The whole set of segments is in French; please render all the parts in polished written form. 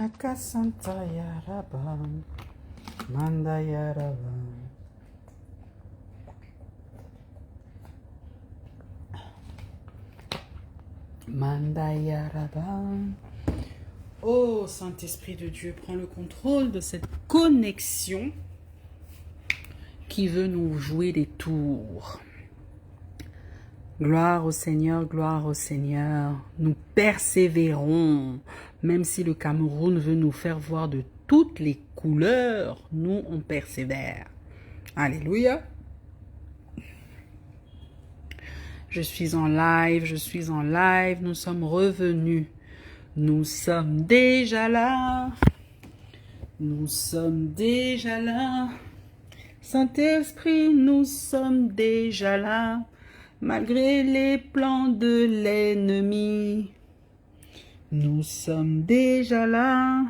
Akasanta Yaraba, Manda Yaraba. Manda Yaraba. Oh, Saint-Esprit de Dieu, prends le contrôle de cette connexion qui veut nous jouer des tours. Gloire au Seigneur, gloire au Seigneur. Nous persévérons. Même si le Cameroun veut nous faire voir de toutes les couleurs, nous, on persévère. Alléluia. Je suis en live, nous sommes revenus. Nous sommes déjà là. Nous sommes déjà là. Saint-Esprit, nous sommes déjà là. Malgré les plans de l'ennemi, nous sommes déjà là.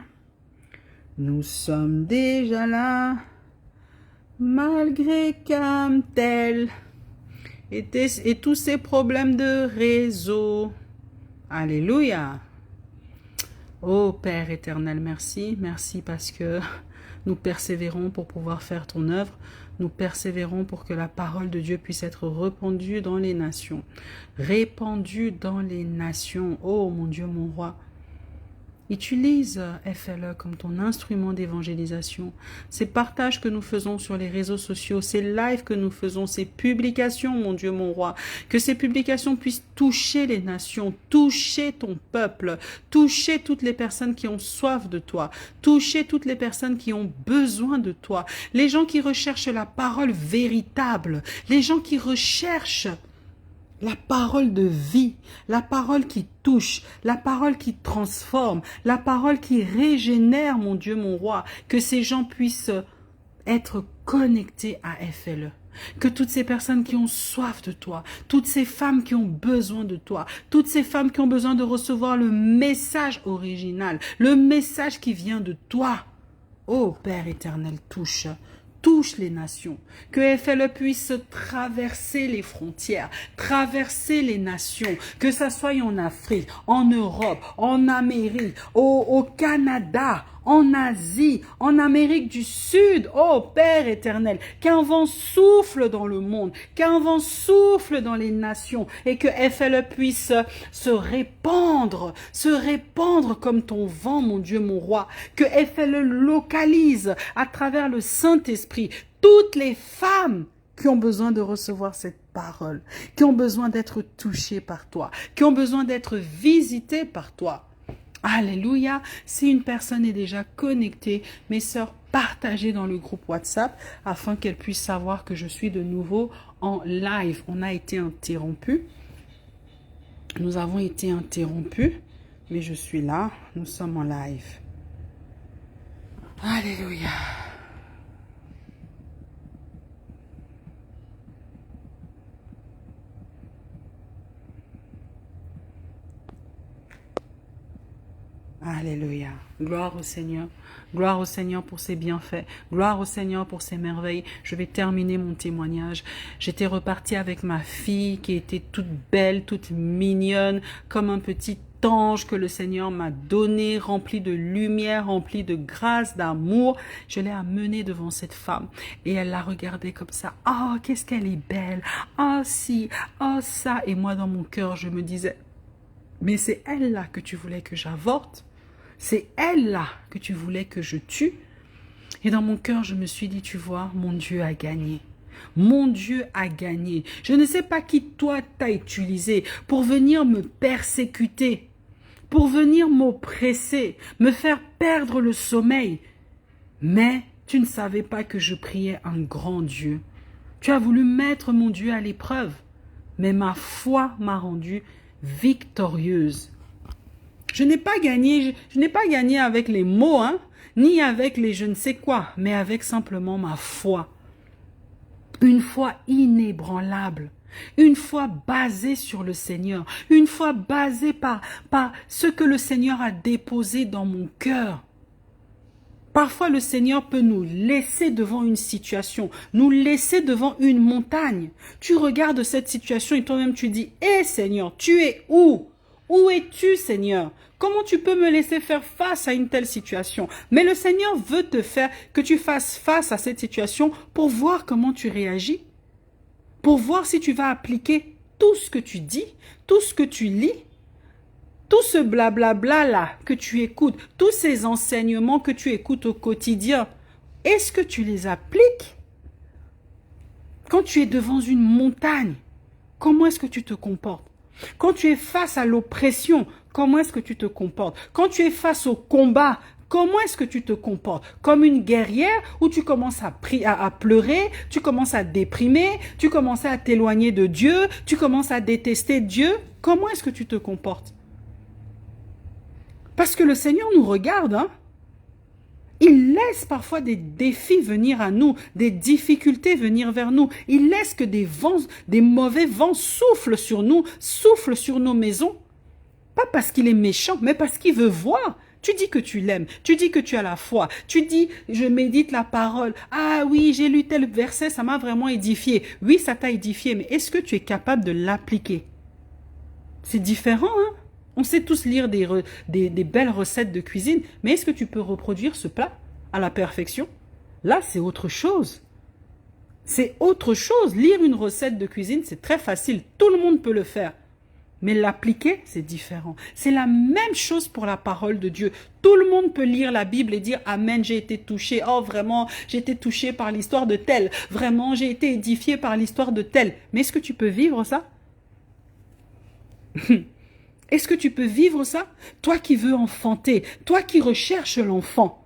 Nous sommes déjà là. Malgré Camtel et tous ces problèmes de réseau. Alléluia. Oh Père éternel, merci. Merci parce que nous persévérons pour pouvoir faire ton œuvre. Nous persévérons pour que la parole de Dieu puisse être répandue dans les nations. Répandue dans les nations. Oh mon Dieu, mon roi. Utilise FLE comme ton instrument d'évangélisation. Ces partages que nous faisons sur les réseaux sociaux, ces lives que nous faisons, ces publications, mon Dieu, mon roi, que ces publications puissent toucher les nations, toucher ton peuple, toucher toutes les personnes qui ont soif de toi, toucher toutes les personnes qui ont besoin de toi, les gens qui recherchent la parole véritable, les gens qui recherchent la parole de vie, la parole qui touche, la parole qui transforme, la parole qui régénère, mon Dieu, mon roi, que ces gens puissent être connectés à FLE. Que toutes ces personnes qui ont soif de toi, toutes ces femmes qui ont besoin de toi, toutes ces femmes qui ont besoin de recevoir le message original, le message qui vient de toi, ô Père éternel, touche les nations, que FLE puisse traverser les frontières, traverser les nations, que ça soit en Afrique, en Europe, en Amérique, au Canada, en Asie, en Amérique du Sud, oh Père éternel, qu'un vent souffle dans le monde, qu'un vent souffle dans les nations et que FLE puisse se répandre comme ton vent, mon Dieu, mon roi, que FLE localise à travers le Saint-Esprit toutes les femmes qui ont besoin de recevoir cette parole, qui ont besoin d'être touchées par toi, qui ont besoin d'être visitées par toi. Alléluia. Si une personne est déjà connectée, mes sœurs, partagez dans le groupe WhatsApp afin qu'elle puisse savoir que je suis de nouveau en live. On a été interrompu. Nous avons été interrompus, mais je suis là. Nous sommes en live. Alléluia. Alléluia. Gloire au Seigneur. Gloire au Seigneur pour ses bienfaits. Gloire au Seigneur pour ses merveilles. Je vais terminer mon témoignage. J'étais repartie avec ma fille qui était toute belle, toute mignonne, comme un petit ange que le Seigneur m'a donné, rempli de lumière, rempli de grâce, d'amour. Je l'ai amenée devant cette femme et elle l'a regardée comme ça. Oh, qu'est-ce qu'elle est belle. Oh, si, oh, ça. Et moi, dans mon cœur, je me disais, mais c'est elle-là que tu voulais que j'avorte. C'est elle-là que tu voulais que je tue. Et dans mon cœur, je me suis dit, tu vois, mon Dieu a gagné. Mon Dieu a gagné. Je ne sais pas qui toi t'as utilisé pour venir me persécuter, pour venir m'oppresser, me faire perdre le sommeil. Mais tu ne savais pas que je priais un grand Dieu. Tu as voulu mettre mon Dieu à l'épreuve. Mais ma foi m'a rendue victorieuse. Je n'ai pas gagné avec les mots, hein, ni avec les je ne sais quoi, mais avec simplement ma foi. Une foi inébranlable, une foi basée sur le Seigneur, une foi basée par ce que le Seigneur a déposé dans mon cœur. Parfois, le Seigneur peut nous laisser devant une situation, nous laisser devant une montagne. Tu regardes cette situation et toi-même tu dis, « Hé Seigneur, tu es où ? Où es-tu, Seigneur? Comment tu peux me laisser faire face à une telle situation? Mais le Seigneur veut te faire que tu fasses face à cette situation pour voir comment tu réagis, pour voir si tu vas appliquer tout ce que tu dis, tout ce que tu lis, tout ce blablabla là que tu écoutes, tous ces enseignements que tu écoutes au quotidien. Est-ce que tu les appliques? Quand tu es devant une montagne, comment est-ce que tu te comportes? Quand tu es face à l'oppression, comment est-ce que tu te comportes? Quand tu es face au combat, comment est-ce que tu te comportes? Comme une guerrière où tu commences à pleurer, tu commences à déprimer, tu commences à t'éloigner de Dieu, tu commences à détester Dieu? Comment est-ce que tu te comportes? Parce que le Seigneur nous regarde, hein? Il laisse parfois des défis venir à nous, des difficultés venir vers nous. Il laisse que des mauvais vents soufflent sur nous, soufflent sur nos maisons. Pas parce qu'il est méchant, mais parce qu'il veut voir. Tu dis que tu l'aimes, tu dis que tu as la foi, tu dis je médite la parole. Ah oui, j'ai lu tel verset, ça m'a vraiment édifié. Oui, ça t'a édifié, mais est-ce que tu es capable de l'appliquer? C'est différent, hein? On sait tous lire des belles recettes de cuisine, mais est-ce que tu peux reproduire ce plat à la perfection? Là, c'est autre chose. C'est autre chose. Lire une recette de cuisine, c'est très facile. Tout le monde peut le faire. Mais l'appliquer, c'est différent. C'est la même chose pour la parole de Dieu. Tout le monde peut lire la Bible et dire « Amen, j'ai été touché. Oh, vraiment, j'ai été touché par l'histoire de tel. Vraiment, j'ai été édifié par l'histoire de tel. » Mais est-ce que tu peux vivre ça? Est-ce que tu peux vivre ça? Toi qui veux enfanter, toi qui recherches l'enfant.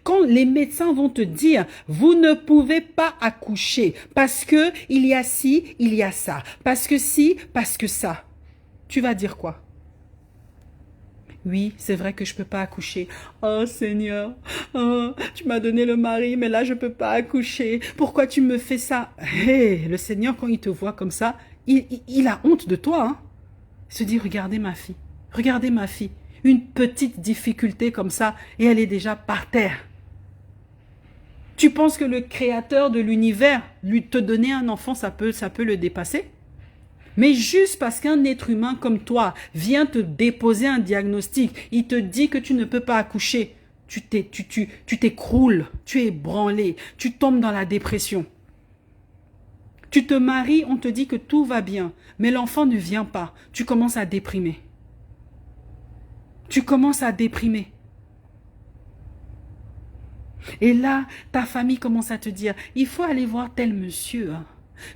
Quand les médecins vont te dire, vous ne pouvez pas accoucher parce que il y a ci, il y a ça, parce que ci, parce que ça. Tu vas dire quoi? Oui, c'est vrai que je peux pas accoucher. Oh Seigneur, oh, tu m'as donné le mari, mais là je peux pas accoucher. Pourquoi tu me fais ça? Hey, le Seigneur, quand il te voit comme ça, il a honte de toi, hein? Il se dit, regardez ma fille, une petite difficulté comme ça, et elle est déjà par terre. Tu penses que le créateur de l'univers, lui te donner un enfant, ça peut le dépasser? Mais juste parce qu'un être humain comme toi vient te déposer un diagnostic, il te dit que tu ne peux pas accoucher, tu t'écroules, tu es ébranlé, tu tombes dans la dépression. Tu te maries, on te dit que tout va bien, mais l'enfant ne vient pas. Tu commences à déprimer. Tu commences à déprimer. Et là, ta famille commence à te dire, il faut aller voir tel monsieur. Hein.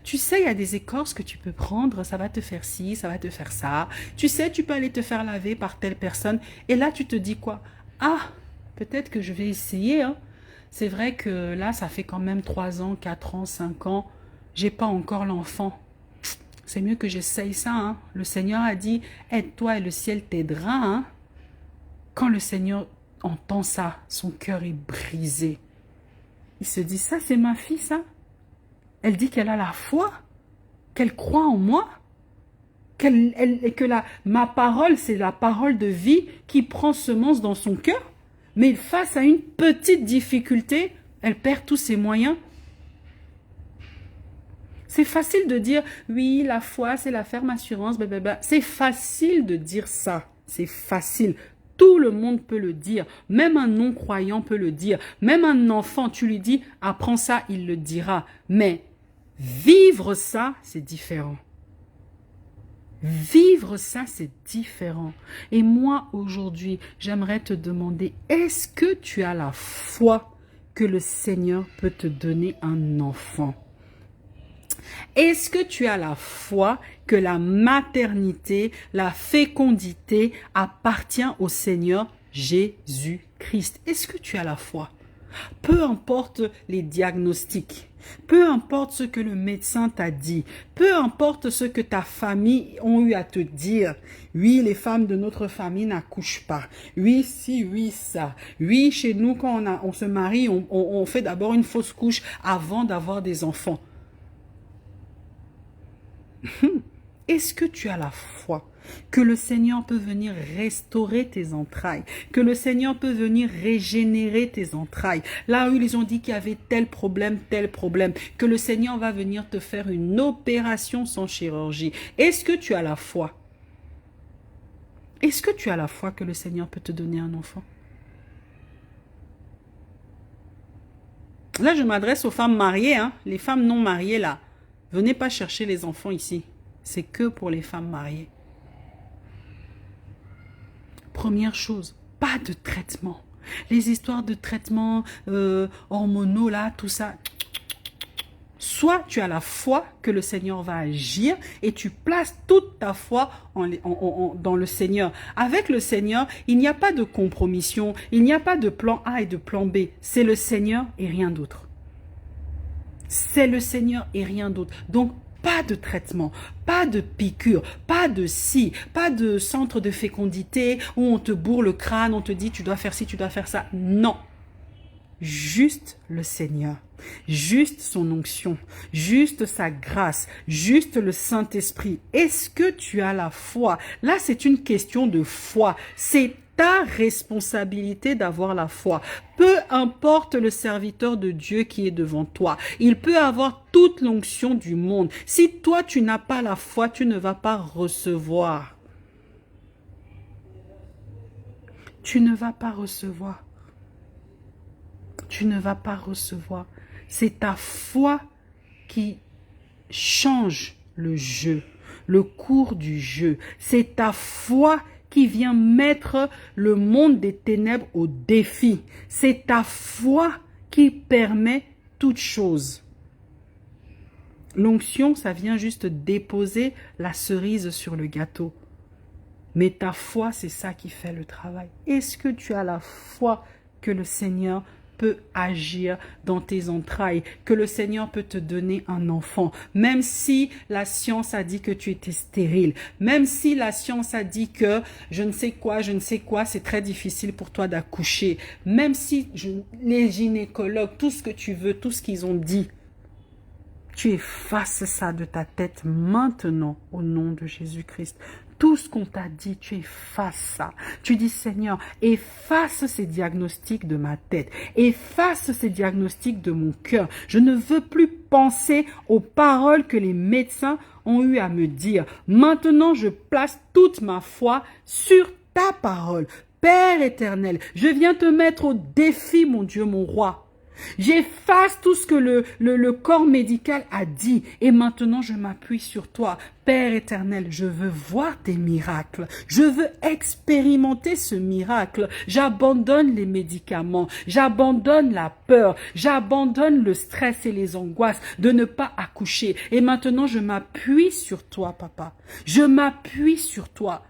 Tu sais, il y a des écorces que tu peux prendre, ça va te faire ci, ça va te faire ça. Tu sais, tu peux aller te faire laver par telle personne. Et là, tu te dis quoi? Ah, peut-être que je vais essayer. Hein. C'est vrai que là, ça fait quand même 3 ans, 4 ans, 5 ans. J'ai pas encore l'enfant. C'est mieux que j'essaye ça. Hein. Le Seigneur a dit, aide-toi et le ciel t'aidera. Hein. Quand le Seigneur entend ça, son cœur est brisé. Il se dit, ça c'est ma fille, ça. Elle dit qu'elle a la foi, qu'elle croit en moi, ma parole, c'est la parole de vie qui prend semence dans son cœur. Mais face à une petite difficulté, elle perd tous ses moyens. C'est facile de dire, oui, la foi, c'est la ferme assurance, blablabla. C'est facile de dire ça. C'est facile. Tout le monde peut le dire. Même un non-croyant peut le dire. Même un enfant, tu lui dis, apprends ça, il le dira. Mais vivre ça, c'est différent. Vivre ça, c'est différent. Et moi, aujourd'hui, j'aimerais te demander, est-ce que tu as la foi que le Seigneur peut te donner un enfant? Est-ce que tu as la foi que la maternité, la fécondité appartient au Seigneur Jésus-Christ? Est-ce que tu as la foi? Peu importe les diagnostics, peu importe ce que le médecin t'a dit, peu importe ce que ta famille ont eu à te dire. Oui, les femmes de notre famille n'accouchent pas. Oui, si, oui, ça. Oui, chez nous, quand on se marie, on fait d'abord une fausse couche avant d'avoir des enfants. Est-ce que tu as la foi que le Seigneur peut venir restaurer tes entrailles, que le Seigneur peut venir régénérer tes entrailles, là où ils ont dit qu'il y avait tel problème, que le Seigneur va venir te faire une opération sans chirurgie? Est-ce que tu as la foi? Est-ce que tu as la foi que le Seigneur peut te donner un enfant? Là, je m'adresse aux femmes mariées, hein. Les femmes non mariées, là. Venez pas chercher les enfants ici. C'est que pour les femmes mariées. Première chose, pas de traitement. Les histoires de traitements hormonaux, là, tout ça. Soit tu as la foi que le Seigneur va agir et tu places toute ta foi dans le Seigneur. Avec le Seigneur, il n'y a pas de compromission, il n'y a pas de plan A et de plan B. C'est le Seigneur et rien d'autre. C'est le Seigneur et rien d'autre. Donc, pas de traitement, pas de piqûre, pas de si, pas de centre de fécondité où on te bourre le crâne, on te dit tu dois faire ci, tu dois faire ça. Non. Juste le Seigneur, juste son onction, juste sa grâce, juste le Saint-Esprit. Est-ce que tu as la foi? Là, c'est une question de foi. C'est ta responsabilité d'avoir la foi. Peu importe le serviteur de Dieu qui est devant toi, il peut avoir toute l'onction du monde. Si toi, tu n'as pas la foi, tu ne vas pas recevoir. Tu ne vas pas recevoir. Tu ne vas pas recevoir. C'est ta foi qui change le jeu, le cours du jeu. C'est ta foi qui vient mettre le monde des ténèbres au défi. C'est ta foi qui permet toute chose. L'onction, ça vient juste déposer la cerise sur le gâteau. Mais ta foi, c'est ça qui fait le travail. Est-ce que tu as la foi que le Seigneur peut agir dans tes entrailles, que le Seigneur peut te donner un enfant, même si la science a dit que tu étais stérile, même si la science a dit que je ne sais quoi, c'est très difficile pour toi d'accoucher, même si les gynécologues, tout ce que tu veux, tout ce qu'ils ont dit, tu effaces ça de ta tête maintenant au nom de Jésus-Christ. Tout ce qu'on t'a dit, tu effaces ça. Tu dis, Seigneur, efface ces diagnostics de ma tête. Efface ces diagnostics de mon cœur. Je ne veux plus penser aux paroles que les médecins ont eu à me dire. Maintenant, je place toute ma foi sur ta parole. Père éternel, je viens te mettre au défi, mon Dieu, mon roi. J'efface tout ce que le corps médical a dit et maintenant je m'appuie sur toi. Père éternel, je veux voir tes miracles. Je veux expérimenter ce miracle. J'abandonne les médicaments. J'abandonne la peur. J'abandonne le stress et les angoisses de ne pas accoucher. Et maintenant je m'appuie sur toi, papa. Je m'appuie sur toi.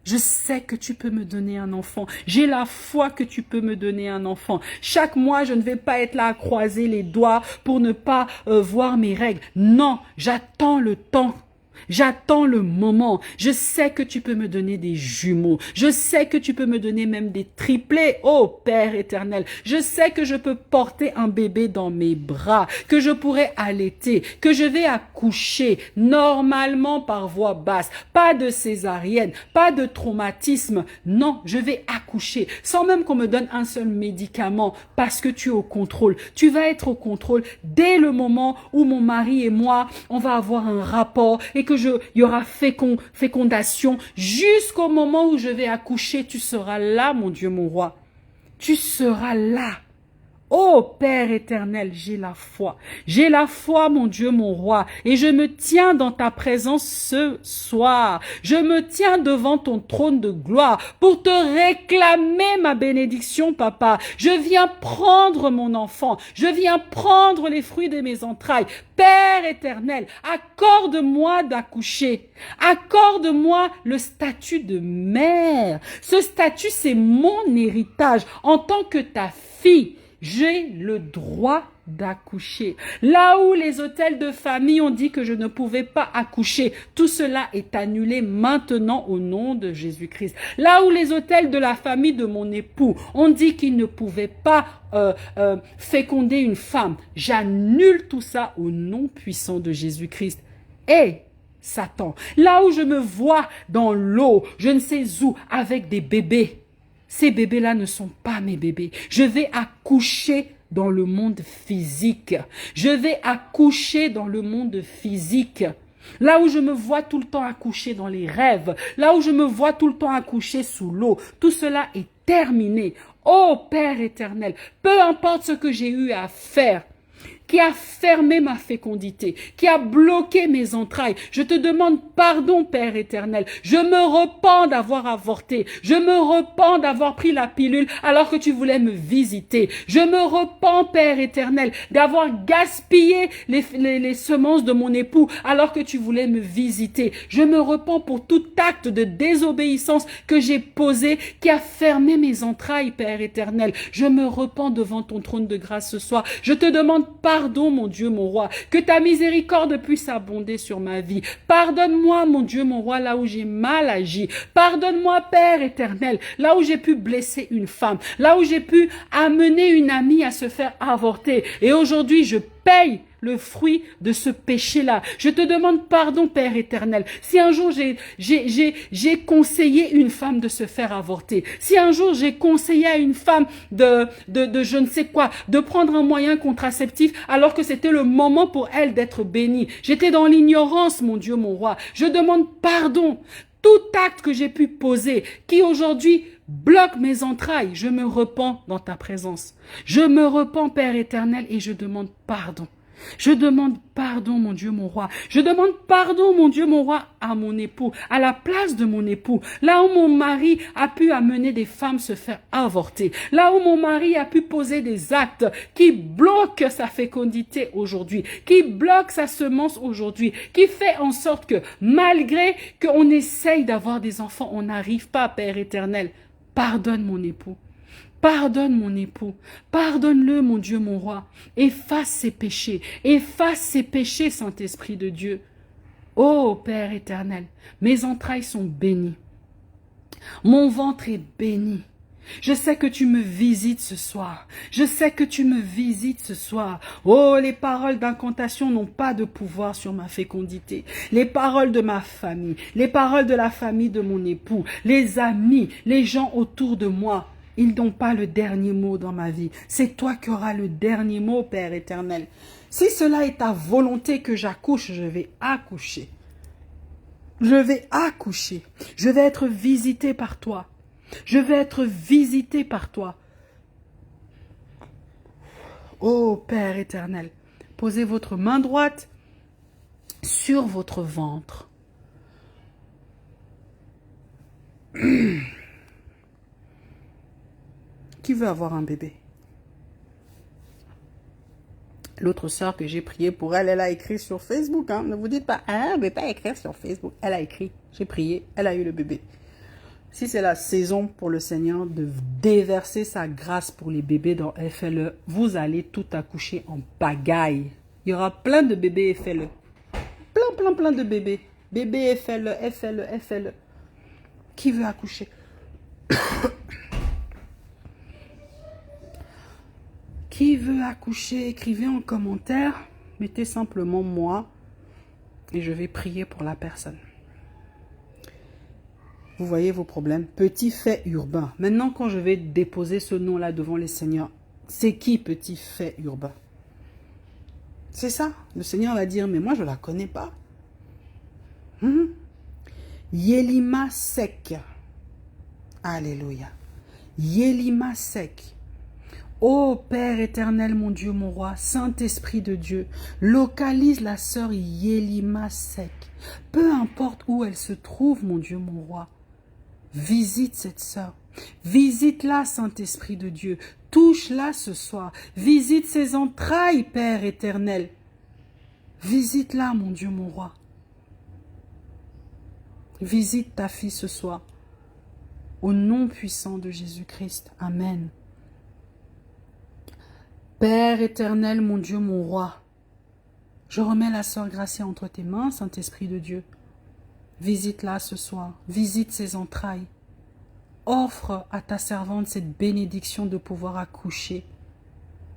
Je sais que tu peux me donner un enfant. J'ai la foi que tu peux me donner un enfant. Chaque mois, je ne vais pas être là à croiser les doigts pour ne pas voir mes règles. Non, j'attends le temps. J'attends le moment. Je sais que tu peux me donner des jumeaux. Je sais que tu peux me donner même des triplés. Oh Père éternel, je sais que je peux porter un bébé dans mes bras, que je pourrai allaiter, que je vais accoucher normalement par voie basse. Pas de césarienne, pas de traumatisme. Non, je vais accoucher sans même qu'on me donne un seul médicament parce que tu es au contrôle. Tu vas être au contrôle dès le moment où mon mari et moi, on va avoir un rapport et que il y aura fécondation jusqu'au moment où je vais accoucher. Tu seras là, mon Dieu, mon roi. Tu seras là. Oh Père éternel, j'ai la foi. J'ai la foi, mon Dieu, mon roi. Et je me tiens dans ta présence ce soir. Je me tiens devant ton trône de gloire pour te réclamer ma bénédiction, papa. Je viens prendre mon enfant. Je viens prendre les fruits de mes entrailles. Père éternel, accorde-moi d'accoucher. Accorde-moi le statut de mère. Ce statut, c'est mon héritage en tant que ta fille. J'ai le droit d'accoucher. Là où les hôtels de famille ont dit que je ne pouvais pas accoucher, tout cela est annulé maintenant au nom de Jésus-Christ. Là où les hôtels de la famille de mon époux ont dit qu'il ne pouvait pas féconder une femme, j'annule tout ça au nom puissant de Jésus-Christ. Et Satan, là où je me vois dans l'eau, je ne sais où, avec des bébés, ces bébés-là ne sont pas mes bébés. Je vais accoucher dans le monde physique. Je vais accoucher dans le monde physique. Là où je me vois tout le temps accoucher dans les rêves, là où je me vois tout le temps accoucher sous l'eau, tout cela est terminé. Oh Père éternel, peu importe ce que j'ai eu à faire, qui a fermé ma fécondité, qui a bloqué mes entrailles. Je te demande pardon, Père éternel. Je me repens d'avoir avorté. Je me repens d'avoir pris la pilule alors que tu voulais me visiter. Je me repens, Père éternel, d'avoir gaspillé les semences de mon époux alors que tu voulais me visiter. Je me repens pour tout acte de désobéissance que j'ai posé, qui a fermé mes entrailles, Père éternel. Je me repens devant ton trône de grâce ce soir. Je te demande pardon, mon Dieu, mon roi, que ta miséricorde puisse abonder sur ma vie. Pardonne-moi, mon Dieu, mon roi, là où j'ai mal agi. Pardonne-moi, Père éternel, là où j'ai pu blesser une femme, là où j'ai pu amener une amie à se faire avorter. Et aujourd'hui, je paye le fruit de ce péché-là. Je te demande pardon, Père éternel. Si un jour j'ai conseillé une femme de se faire avorter, si un jour j'ai conseillé à une femme de je ne sais quoi, de prendre un moyen contraceptif alors que c'était le moment pour elle d'être bénie. J'étais dans l'ignorance, mon Dieu, mon roi. Je demande pardon. Tout acte que j'ai pu poser, qui aujourd'hui bloque mes entrailles, je me repens dans ta présence. Je me repens, Père éternel, et je demande pardon. Je demande pardon, mon Dieu, mon roi. Je demande pardon, mon Dieu, mon roi, à mon époux, à la place de mon époux. Là où mon mari a pu amener des femmes se faire avorter. Là où mon mari a pu poser des actes qui bloquent sa fécondité aujourd'hui, qui bloquent sa semence aujourd'hui, qui fait en sorte que malgré qu'on essaye d'avoir des enfants, on n'arrive pas, Père éternel. Pardonne mon époux. Pardonne mon époux, pardonne-le, mon Dieu, mon roi. Efface ses péchés, Saint-Esprit de Dieu. Ô Père éternel, mes entrailles sont bénies. Mon ventre est béni. Je sais que tu me visites ce soir. Je sais que tu me visites ce soir. Oh, les paroles d'incantation n'ont pas de pouvoir sur ma fécondité. Les paroles de ma famille, les paroles de la famille de mon époux, les amis, les gens autour de moi, ils n'ont pas le dernier mot dans ma vie. C'est toi qui auras le dernier mot, Père éternel. Si cela est ta volonté que j'accouche, je vais accoucher. Je vais accoucher. Je vais être visité par toi. Je vais être visité par toi. Ô Père éternel, posez votre main droite sur votre ventre. Qui veut avoir un bébé? L'autre sœur que j'ai prié pour elle, elle a écrit sur Facebook. Hein. Ne vous dites pas, ah, ne vais pas écrire sur Facebook. Elle a écrit, j'ai prié, elle a eu le bébé. Si c'est la saison pour le Seigneur de déverser sa grâce pour les bébés dans FLE, vous allez tout accoucher en pagaille. Il y aura plein de bébés FLE. Plein de bébés. Bébés FLE. Qui veut accoucher? Qui veut accoucher? Écrivez en commentaire. Mettez simplement moi. Et je vais prier pour la personne. Vous voyez vos problèmes. Petit fait urbain. Maintenant, quand je vais déposer ce nom-là devant les seigneurs, c'est qui petit fait urbain? C'est ça. Le Seigneur va dire, mais moi, je ne la connais pas. Yelima Sek. Alléluia. Yelima Sek. Ô Père éternel, mon Dieu, mon roi, Saint-Esprit de Dieu, localise la sœur Yelima Sek. Peu importe où elle se trouve, mon Dieu, mon roi. Visite cette sœur. Visite-la, Saint-Esprit de Dieu. Touche-la ce soir. Visite ses entrailles, Père éternel. Visite-la, mon Dieu, mon roi. Visite ta fille ce soir. Au nom puissant de Jésus-Christ. Amen. Père éternel, mon Dieu, mon roi, je remets la sœur Gracia entre tes mains, Saint-Esprit de Dieu. Visite-la ce soir, visite ses entrailles. Offre à ta servante cette bénédiction de pouvoir accoucher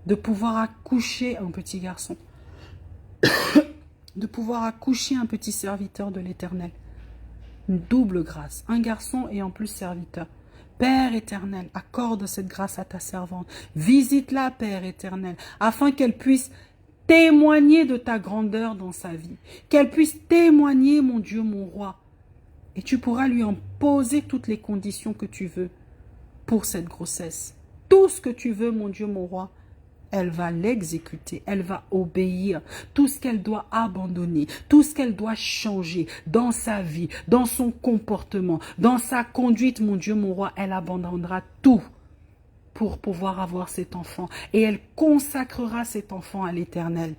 un petit garçon, de pouvoir accoucher un petit serviteur de l'Éternel. Une double grâce, un garçon et en plus serviteur. Père éternel, accorde cette grâce à ta servante. Visite-la, Père éternel, afin qu'elle puisse témoigner de ta grandeur dans sa vie. Qu'elle puisse témoigner, mon Dieu, mon roi. Et tu pourras lui imposer toutes les conditions que tu veux pour cette grossesse. Tout ce que tu veux, mon Dieu, mon roi, elle va l'exécuter, elle va obéir. Tout ce qu'elle doit abandonner, tout ce qu'elle doit changer dans sa vie, dans son comportement, dans sa conduite, mon Dieu, mon roi, elle abandonnera tout pour pouvoir avoir cet enfant. Et elle consacrera cet enfant à l'Éternel,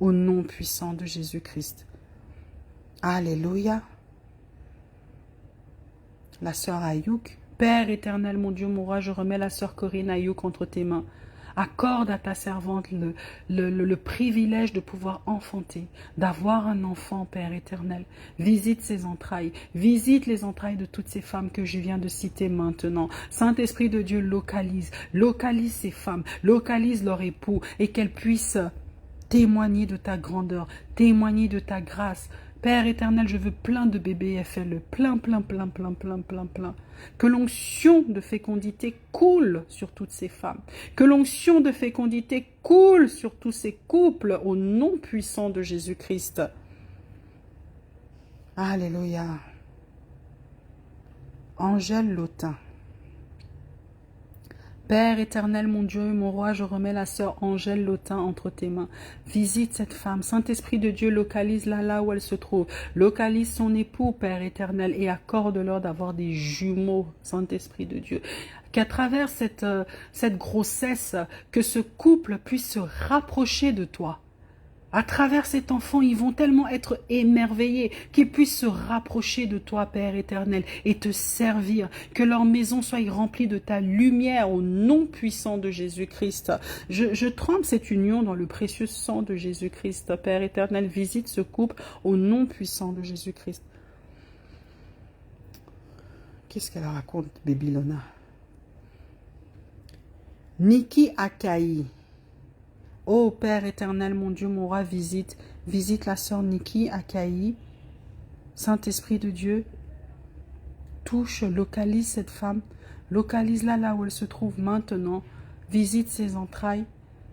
au nom puissant de Jésus-Christ. Alléluia. La sœur Ayouk, Père éternel, mon Dieu, mon roi, je remets la sœur Corinne Ayouk entre tes mains. Accorde à ta servante le privilège de pouvoir enfanter, d'avoir un enfant, Père éternel. Visite ses entrailles, visite les entrailles de toutes ces femmes que je viens de citer maintenant. Saint-Esprit de Dieu, localise ces femmes, localise leur époux et qu'elles puissent témoigner de ta grandeur, témoigner de ta grâce. Père éternel, je veux plein de bébés FLE, plein. Que l'onction de fécondité coule sur toutes ces femmes. Que l'onction de fécondité coule sur tous ces couples au nom puissant de Jésus-Christ. Alléluia. Angèle Lotin. Père éternel, mon Dieu, mon roi, je remets la sœur Angèle Lotin entre tes mains. Visite cette femme. Saint-Esprit de Dieu, localise-la là où elle se trouve. Localise son époux, Père éternel, et accorde-leur d'avoir des jumeaux, Saint-Esprit de Dieu. Qu'à travers cette grossesse, que ce couple puisse se rapprocher de toi. À travers cet enfant, ils vont tellement être émerveillés qu'ils puissent se rapprocher de toi, Père éternel, et te servir. Que leur maison soit remplie de ta lumière au nom puissant de Jésus-Christ. Je trempe cette union dans le précieux sang de Jésus-Christ. Père éternel, visite ce couple au nom puissant de Jésus-Christ. Qu'est-ce qu'elle raconte, Babylona? Niki Akai. Oh Père éternel, mon Dieu, mon roi, visite la sœur Niki Akai. Saint-Esprit de Dieu, touche, localise cette femme, localise-la là où elle se trouve maintenant. Visite ses entrailles,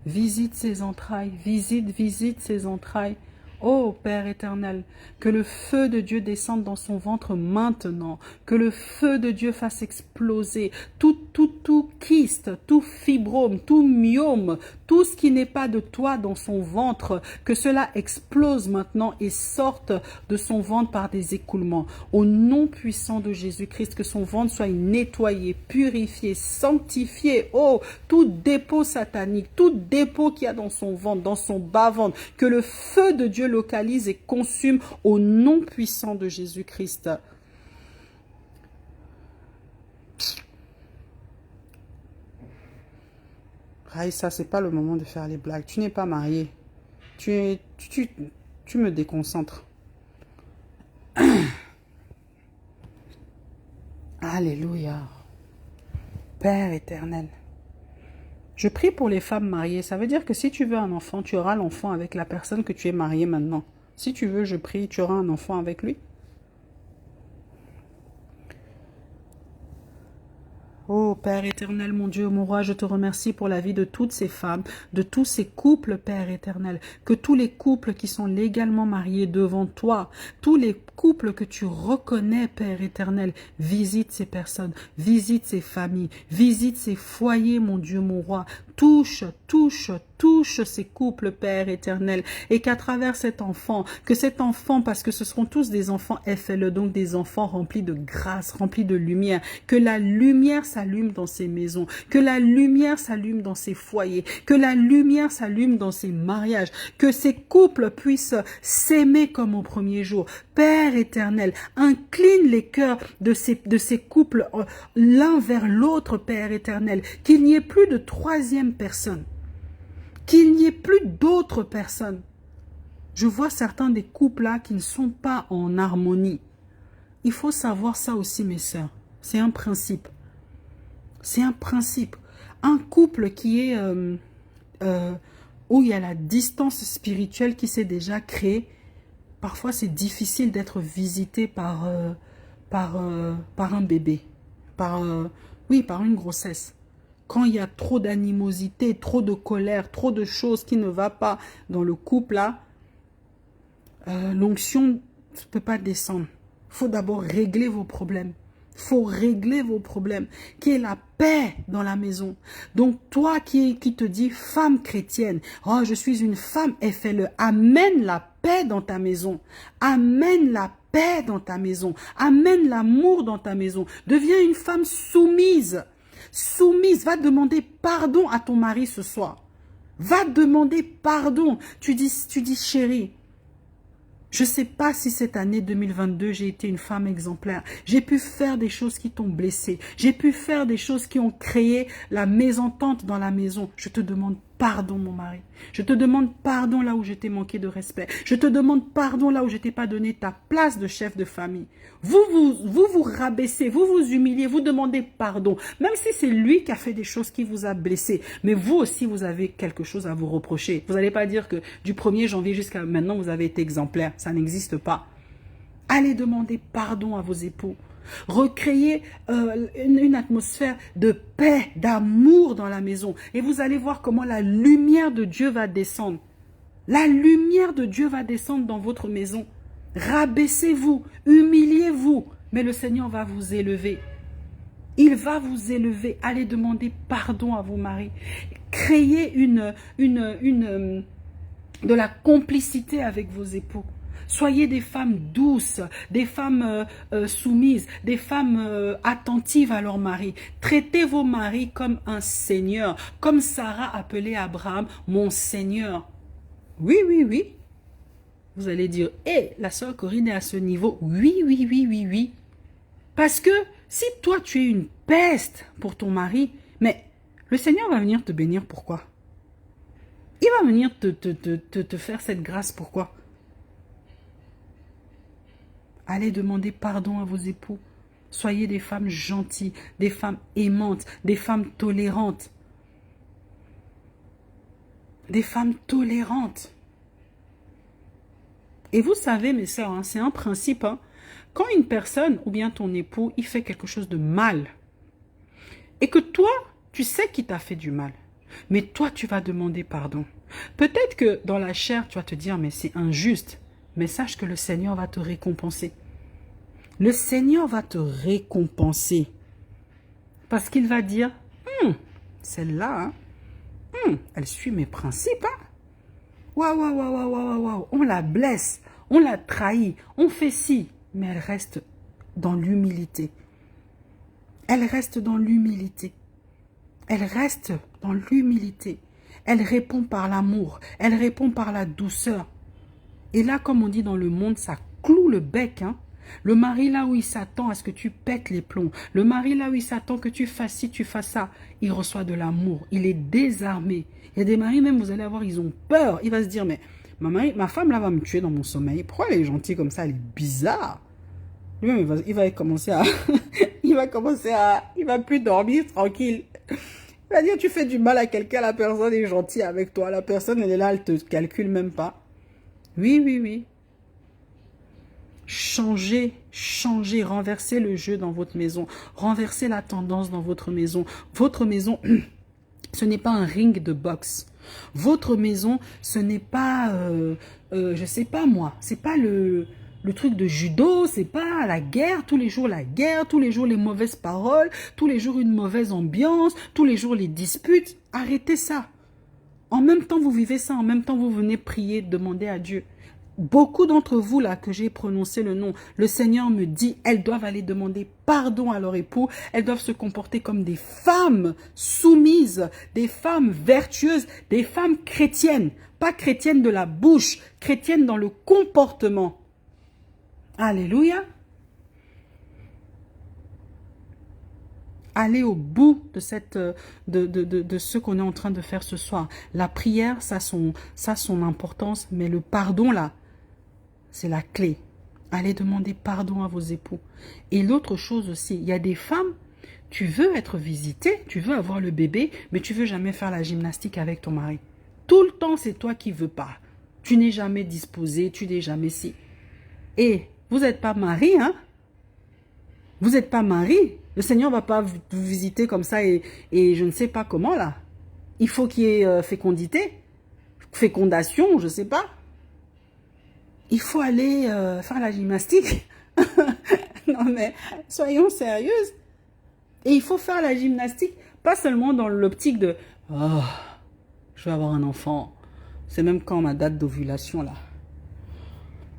visite ses entrailles, visite ses entrailles. Oh Père éternel, que le feu de Dieu descende dans son ventre maintenant, que le feu de Dieu fasse exploser tout kyste, tout fibrome, tout myome, tout ce qui n'est pas de toi dans son ventre, que cela explose maintenant et sorte de son ventre par des écoulements. Au nom puissant de Jésus-Christ, que son ventre soit nettoyé, purifié, sanctifié. Oh, tout dépôt satanique, tout dépôt qu'il y a dans son ventre, dans son bas-ventre, que le feu de Dieu localise et consume au nom puissant de Jésus-Christ. Raïssa, c'est pas le moment de faire les blagues. Tu n'es pas mariée. Tu me déconcentres. Alléluia. Père éternel. Je prie pour les femmes mariées. Ça veut dire que si tu veux un enfant, tu auras l'enfant avec la personne que tu es mariée maintenant. Si tu veux, je prie, tu auras un enfant avec lui. Oh Père éternel, mon Dieu, mon roi, je te remercie pour la vie de toutes ces femmes, de tous ces couples, Père éternel. Que tous les couples qui sont légalement mariés devant toi, tous les couples que tu reconnais, Père éternel, visite ces personnes, visite ces familles, visite ces foyers, mon Dieu, mon roi. Touche ces couples, Père éternel, et qu'à travers cet enfant, parce que ce seront tous des enfants FLE, donc des enfants remplis de grâce, remplis de lumière, que la lumière s'allume dans ces maisons, que la lumière s'allume dans ces foyers, que la lumière s'allume dans ces mariages, que ces couples puissent s'aimer comme au premier jour. Père éternel, incline les cœurs de ces couples l'un vers l'autre, Père éternel, qu'il n'y ait plus de troisième personne, qu'il n'y ait plus d'autres personnes. Je vois certains des couples là qui ne sont pas en harmonie. Il faut savoir ça aussi, mes sœurs. C'est un principe. C'est un principe. Un couple qui est où il y a la distance spirituelle qui s'est déjà créée, parfois c'est difficile d'être visité par un bébé, par une grossesse. Quand il y a trop d'animosité, trop de colère, trop de choses qui ne vont pas dans le couple, là, l'onction ne peut pas descendre. Il faut d'abord régler vos problèmes. Il faut régler vos problèmes. Qu'il y ait la paix dans la maison. Donc, toi qui te dis femme chrétienne, oh, je suis une femme, et fais-le. Amène la paix dans ta maison. Amène la paix dans ta maison. Amène l'amour dans ta maison. Deviens une femme soumise. Soumise. Va demander pardon à ton mari ce soir. Va demander pardon. Tu dis chérie, je ne sais pas si cette année 2022, j'ai été une femme exemplaire. J'ai pu faire des choses qui t'ont blessée. J'ai pu faire des choses qui ont créé la mésentente dans la maison. Je te demande pardon, mon mari. Je te demande pardon là où je t'ai manqué de respect. Je te demande pardon là où je t'ai pas donné ta place de chef de famille. Vous rabaissez, vous vous humiliez, vous demandez pardon. Même si c'est lui qui a fait des choses qui vous a blessé. Mais vous aussi, vous avez quelque chose à vous reprocher. Vous n'allez pas dire que du 1er janvier jusqu'à maintenant, vous avez été exemplaire. Ça n'existe pas. Allez demander pardon à vos époux. Recréer une atmosphère de paix, d'amour dans la maison. Et vous allez voir comment la lumière de Dieu va descendre. La lumière de Dieu va descendre dans votre maison. Rabaissez-vous, humiliez-vous. Mais le Seigneur va vous élever. Il va vous élever. Allez demander pardon à vos maris. Créez de la complicité avec vos époux. Soyez des femmes douces, des femmes soumises, des femmes attentives à leur mari. Traitez vos maris comme un seigneur, comme Sarah appelait Abraham, mon seigneur. Oui, oui, oui. Vous allez dire, hé, la sœur Corinne est à ce niveau. Oui, oui, oui, oui, oui. Parce que si toi tu es une peste pour ton mari, mais le Seigneur va venir te bénir, pourquoi? Il va venir te faire cette grâce, pourquoi? Allez demander pardon à vos époux. Soyez des femmes gentilles, des femmes aimantes, des femmes tolérantes. Des femmes tolérantes. Et vous savez, mes sœurs, hein, c'est un principe. Hein, quand une personne, ou bien ton époux, il fait quelque chose de mal, et que toi, tu sais qu'il t'a fait du mal, mais toi, tu vas demander pardon. Peut-être que dans la chair, tu vas te dire, mais c'est injuste. Mais sache que le Seigneur va te récompenser. Le Seigneur va te récompenser. Parce qu'il va dire, celle-là, elle suit mes principes. Hein? Waouh, waouh, waouh, waouh, waouh, on la blesse, on la trahit, on fait ci. Mais elle reste dans l'humilité. Elle reste dans l'humilité. Elle reste dans l'humilité. Elle répond par l'amour. Elle répond par la douceur. Et là, comme on dit dans le monde, ça cloue le bec. Hein. Le mari, là où il s'attend à ce que tu pètes les plombs. Le mari, là où il s'attend que tu fasses ci, tu fasses ça. Il reçoit de l'amour. Il est désarmé. Il y a des maris, même, vous allez voir, ils ont peur. Il va se dire, mais ma femme, là, va me tuer dans mon sommeil. Pourquoi elle est gentille comme ça? Elle est bizarre. Lui-même, il va commencer à... il va plus dormir tranquille. Il va dire, tu fais du mal à quelqu'un, la personne est gentille avec toi. La personne, elle est là, elle te calcule même pas. Oui, oui, oui. Changez, renversez le jeu dans votre maison. Renversez la tendance dans votre maison. Votre maison, ce n'est pas un ring de boxe. Votre maison, ce n'est pas, je sais pas moi, c'est pas le truc de judo, c'est pas la guerre, tous les jours les mauvaises paroles, tous les jours une mauvaise ambiance, tous les jours les disputes. Arrêtez ça. En même temps, vous vivez ça, en même temps, vous venez prier, demander à Dieu. Beaucoup d'entre vous, là, que j'ai prononcé le nom, le Seigneur me dit, elles doivent aller demander pardon à leur époux, elles doivent se comporter comme des femmes soumises, des femmes vertueuses, des femmes chrétiennes, pas chrétiennes de la bouche, chrétiennes dans le comportement. Alléluia. Allez au bout de ce qu'on est en train de faire ce soir. La prière, ça a son importance, mais le pardon, là, c'est la clé. Allez demander pardon à vos époux. Et l'autre chose aussi, il y a des femmes, tu veux être visitée, tu veux avoir le bébé, mais tu veux jamais faire la gymnastique avec ton mari. Tout le temps, c'est toi qui veux pas. Tu n'es jamais disposé, tu n'es jamais si. Et vous n'êtes pas mari, hein? Vous n'êtes pas mari. Le Seigneur ne va pas vous visiter comme ça et je ne sais pas comment là. Il faut qu'il y ait fécondité, fécondation, je ne sais pas. Il faut aller faire la gymnastique. Non mais, soyons sérieuses. Et il faut faire la gymnastique, pas seulement dans l'optique de « Oh, je vais avoir un enfant. » C'est même quand ma date d'ovulation là.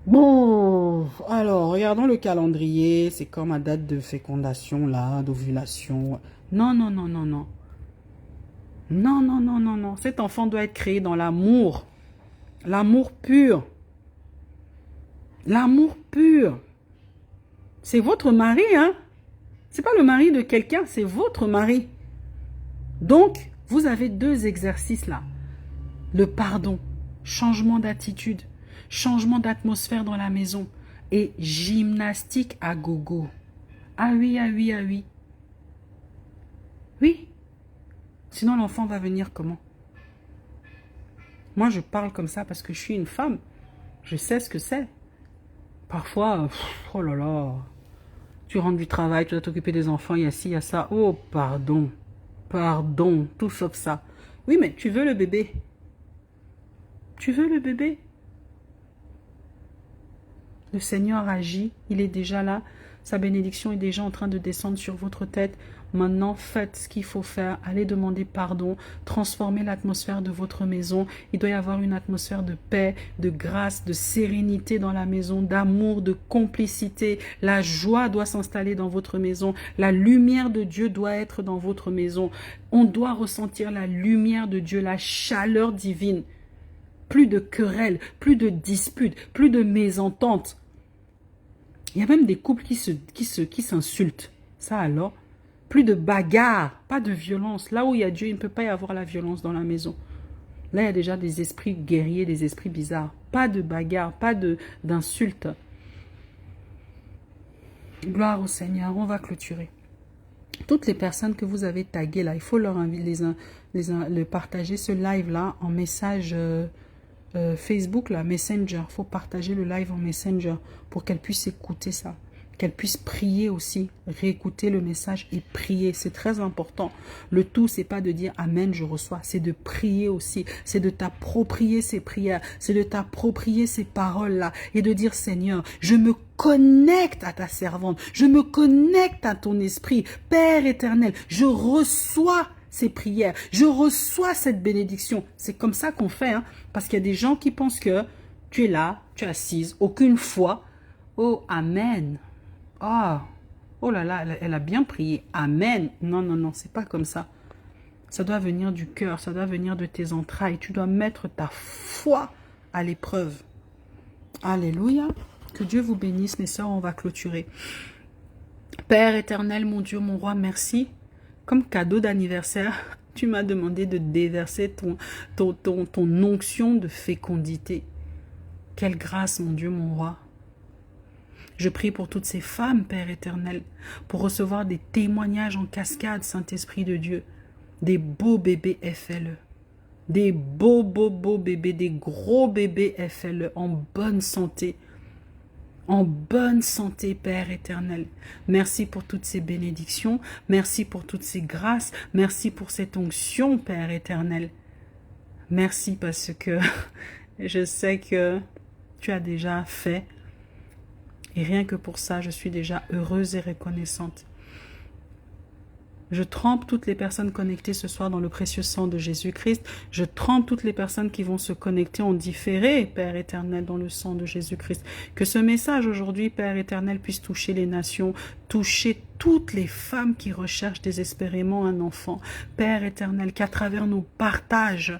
Bon, alors, regardons le calendrier. C'est quand ma date de fécondation là, d'ovulation. Non, non, non, non, non. Non, non, non, non, non. Cet enfant doit être créé dans l'amour. L'amour pur. L'amour pur. C'est votre mari, hein? C'est pas le mari de quelqu'un, c'est votre mari. Donc, vous avez deux exercices là. Le pardon, changement d'attitude, changement d'atmosphère dans la maison et gymnastique à gogo. Ah oui, ah oui, ah oui. Oui. Sinon, l'enfant va venir comment? Moi, je parle comme ça parce que je suis une femme. Je sais ce que c'est. Parfois, oh là là, tu rentres du travail, tu dois t'occuper des enfants, il y a ci, il y a ça. Oh, pardon. Pardon, tout sauf ça. Oui, mais tu veux le bébé. Tu veux le bébé. Le Seigneur agit, il est déjà là. Sa bénédiction est déjà en train de descendre sur votre tête. Maintenant, faites ce qu'il faut faire. Allez demander pardon. Transformez l'atmosphère de votre maison. Il doit y avoir une atmosphère de paix, de grâce, de sérénité dans la maison, d'amour, de complicité. La joie doit s'installer dans votre maison. La lumière de Dieu doit être dans votre maison. On doit ressentir la lumière de Dieu, la chaleur divine. Plus de querelles, plus de disputes, plus de mésententes. Il y a même des couples qui s'insultent. Ça alors, plus de bagarres, pas de violence. Là où il y a Dieu, il ne peut pas y avoir la violence dans la maison. Là, il y a déjà des esprits guerriers, des esprits bizarres. Pas de bagarres, pas d'insultes. Gloire au Seigneur, on va clôturer. Toutes les personnes que vous avez taguées là, il faut leur les partager ce live là en message Facebook, là, Messenger. Il faut partager le live en Messenger pour qu'elle puisse écouter ça. Qu'elle puisse prier aussi, réécouter le message et prier. C'est très important. Le tout, c'est pas de dire Amen, je reçois. C'est de prier aussi. C'est de t'approprier ces prières. C'est de t'approprier ces paroles-là. Et de dire Seigneur, je me connecte à ta servante. Je me connecte à ton esprit. Père éternel, je reçois ces prières. Je reçois cette bénédiction. C'est comme ça qu'on fait, hein, parce qu'il y a des gens qui pensent que tu es là, tu es assise, aucune foi. Oh, Amen. Oh, oh là là, elle a bien prié. Amen. Non, non, non, c'est pas comme ça. Ça doit venir du cœur, ça doit venir de tes entrailles. Tu dois mettre ta foi à l'épreuve. Alléluia. Que Dieu vous bénisse, mes sœurs, on va clôturer. Père éternel, mon Dieu, mon roi, merci. Comme cadeau d'anniversaire, tu m'as demandé de déverser ton onction de fécondité. Quelle grâce, mon Dieu, mon roi. Je prie pour toutes ces femmes, Père éternel, pour recevoir des témoignages en cascade, Saint-Esprit de Dieu. Des beaux bébés FLE. Des beaux bébés, des gros bébés FLE en bonne santé. En bonne santé, Père éternel. Merci pour toutes ces bénédictions. Merci pour toutes ces grâces. Merci pour cette onction, Père éternel. Merci parce que je sais que tu as déjà fait. Et rien que pour ça, je suis déjà heureuse et reconnaissante. Je trempe toutes les personnes connectées ce soir dans le précieux sang de Jésus-Christ. Je trempe toutes les personnes qui vont se connecter en différé, Père éternel, dans le sang de Jésus-Christ. Que ce message aujourd'hui, Père éternel, puisse toucher les nations, toucher toutes les femmes qui recherchent désespérément un enfant. Père éternel, qu'à travers nos partages,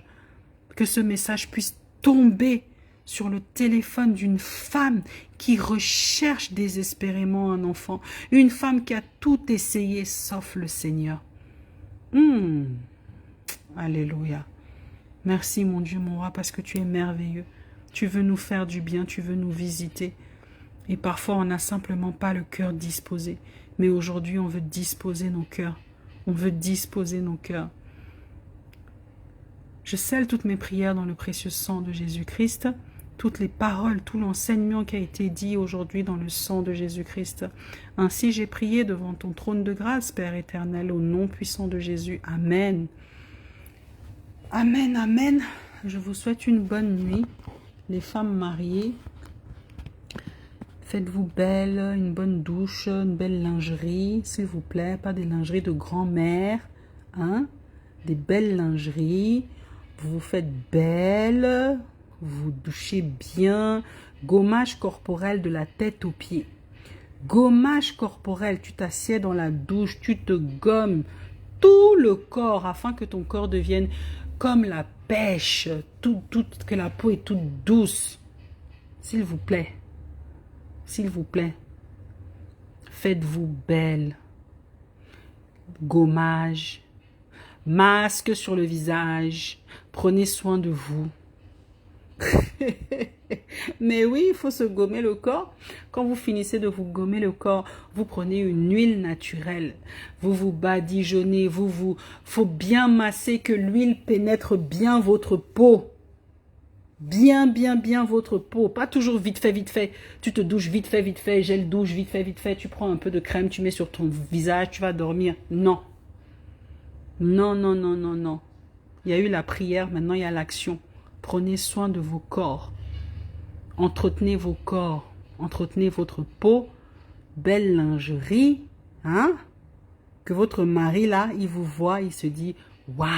que ce message puisse tomber sur le téléphone d'une femme qui recherche désespérément un enfant. Une femme qui a tout essayé sauf le Seigneur. Alléluia. Merci mon Dieu, mon roi, parce que tu es merveilleux. Tu veux nous faire du bien, tu veux nous visiter. Et parfois, on n'a simplement pas le cœur disposé. Mais aujourd'hui, on veut disposer nos cœurs. On veut disposer nos cœurs. Je scelle toutes mes prières dans le précieux sang de Jésus-Christ. toutes les paroles, tout l'enseignement qui a été dit aujourd'hui dans le sang de Jésus-Christ. Ainsi j'ai prié devant ton trône de grâce, Père éternel, au nom puissant de Jésus. Amen. Amen, amen. Je vous souhaite une bonne nuit. Les femmes mariées, faites-vous belle, une bonne douche, une belle lingerie, s'il vous plaît. Pas des lingeries de grand-mère, hein? Des belles lingeries. Vous vous faites belle, vous douchez bien. Gommage corporel de la tête aux pieds. Gommage corporel, tu t'assieds dans la douche, tu te gommes tout le corps afin que ton corps devienne comme la pêche, que la peau est toute douce. S'il vous plaît, s'il vous plaît, faites-vous belle. Gommage, masque sur le visage, prenez soin de vous. Mais oui, il faut se gommer le corps. Quand vous finissez de vous gommer le corps, vous prenez une huile naturelle. Vous vous badigeonnez, faut bien masser, que l'huile pénètre bien votre peau. Bien votre peau. Pas toujours vite fait. Tu te douches vite fait, gel douche, vite fait. Tu prends un peu de crème, tu mets sur ton visage, tu vas dormir. Non. Non. Il y a eu la prière, maintenant il y a l'action. Prenez soin de vos corps. Entretenez vos corps. Entretenez votre peau. Belle lingerie. Hein? Que votre mari, là, il vous voit, il se dit, waouh,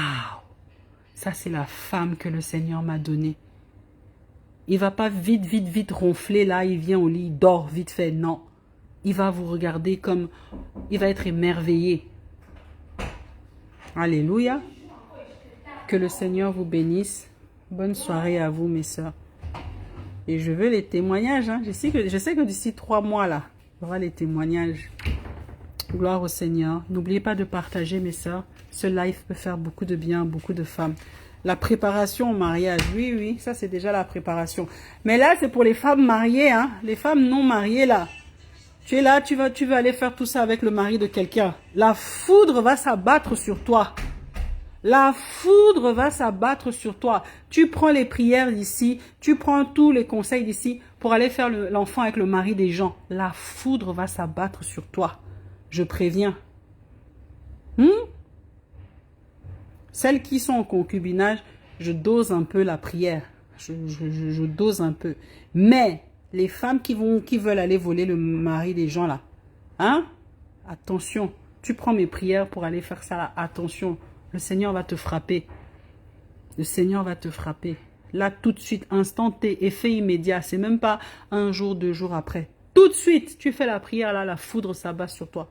ça c'est la femme que le Seigneur m'a donnée. Il va pas vite ronfler, là, il vient au lit, il dort vite fait. Non. Il va vous regarder comme, il va être émerveillé. Alléluia. Que le Seigneur vous bénisse. Bonne soirée à vous, mes sœurs. Et je veux les témoignages. Hein. Je sais que d'ici 3 mois, là, il y aura les témoignages. Gloire au Seigneur. N'oubliez pas de partager, mes sœurs. Ce live peut faire beaucoup de bien à beaucoup de femmes. La préparation au mariage. Oui, ça, c'est déjà la préparation. Mais là, c'est pour les femmes mariées. Hein. Les femmes non mariées, là. Tu es là, tu vas aller faire tout ça avec le mari de quelqu'un. La foudre va s'abattre sur toi. La foudre va s'abattre sur toi. Tu prends les prières d'ici, tu prends tous les conseils d'ici pour aller faire l'enfant avec le mari des gens. La foudre va s'abattre sur toi. Je préviens. Celles qui sont en concubinage, je dose un peu la prière. Je dose un peu. Mais les femmes qui veulent aller voler le mari des gens là, hein? Attention. Tu prends mes prières pour aller faire ça là. Attention. Le Seigneur va te frapper. Le Seigneur va te frapper. Là, tout de suite, instant T, effet immédiat. C'est même pas 1 jour, 2 jours après. Tout de suite, tu fais la prière, là, la foudre s'abat sur toi.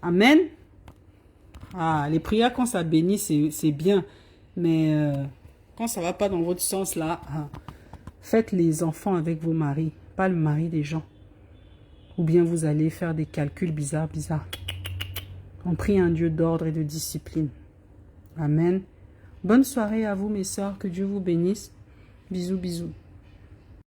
Amen. Ah, les prières, quand ça bénit, c'est bien. Mais quand ça va pas dans votre sens, là, faites les enfants avec vos maris, pas le mari des gens. Ou bien vous allez faire des calculs bizarres. On prie un Dieu d'ordre et de discipline. Amen. Bonne soirée à vous, mes sœurs. Que Dieu vous bénisse. Bisous.